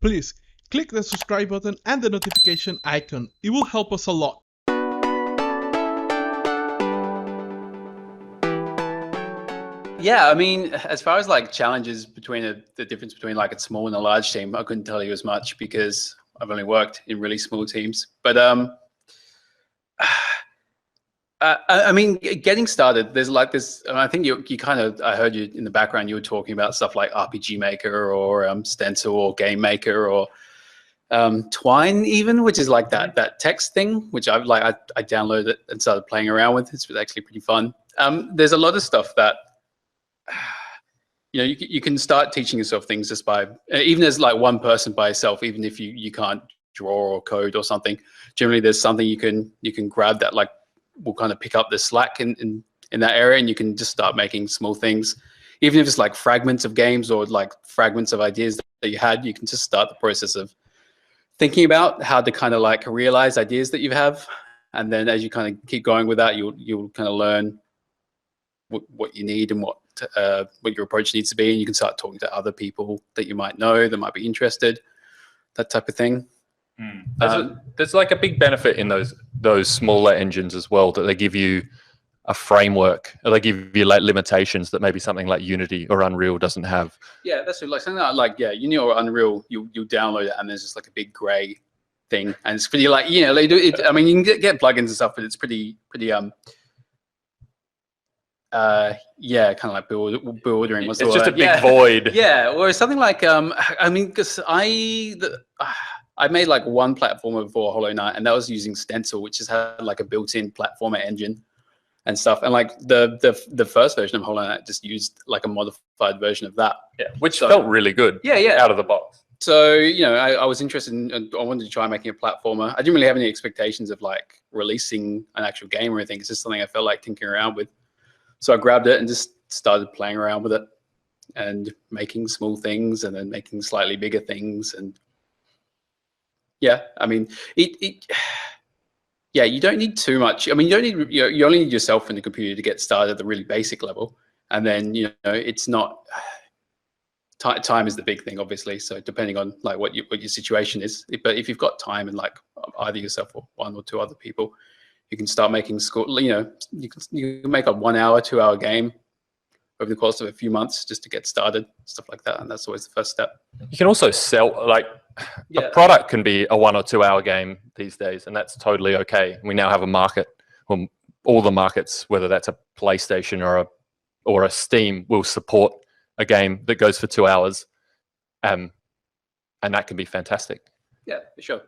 Please click the subscribe button and the notification icon. It will help us a lot. Yeah, I mean, as far as like challenges between the difference between like a small and a large team, I couldn't tell you as much because I've only worked in really small teams. But I mean, getting started, there's like this. I think you kind of, I heard you in the background. You were talking about stuff like RPG Maker or Stencil or Game Maker or Twine even, which is like that text thing, which I downloaded it and started playing around with. It's actually pretty fun. There's a lot of stuff that you can start teaching yourself things just by, even as like one person by yourself, even if you can't draw or code or something. Generally, there's something you can grab that like will kind of pick up the slack in that area, and you can just start making small things, even if it's like fragments of games or like fragments of ideas that you had. You can just start the process of thinking about how to kind of like realize ideas that you have, and then as you kind of keep going with that, you'll kind of learn what you need and what your approach needs to be, and you can start talking to other people that you might know that might be interested, that type of thing. There's like a big benefit in those smaller engines as well, that they give you a framework, or they give you like limitations that maybe something like Unity or Unreal doesn't have. Yeah, that's like something like Unity or Unreal. You download it and there's just like a big gray thing, and it's pretty like they do it. I mean, you can get plugins and stuff, but it's pretty kind of like bewildering. It's just a big void. Yeah, or something like I mean, because I made like one platformer for Hollow Knight, and that was using Stencil, which just had like a built-in platformer engine and stuff. And like the first version of Hollow Knight just used like a modified version of that. Yeah, which felt really good. Yeah, out of the box. So I was interested in. I wanted to try making a platformer. I didn't really have any expectations of like releasing an actual game or anything. It's just something I felt like tinkering around with. So I grabbed it and just started playing around with it and making small things and then making slightly bigger things. And yeah, I mean, you don't need too much. I mean, you don't need, you only need yourself and the computer to get started at the really basic level. And then, it's not, time is the big thing, obviously. So depending on like what your situation is, but if you've got time and like either yourself or one or two other people, you can start making you can make a 1 hour, 2 hour game over the course of a few months just to get started, stuff like that. And that's always the first step. You can also sell, like a product can be a 1 or 2 hour game these days, and that's totally okay. We now have a market, all the markets, whether that's a PlayStation or a Steam, will support a game that goes for 2 hours. And that can be fantastic. Yeah, for sure.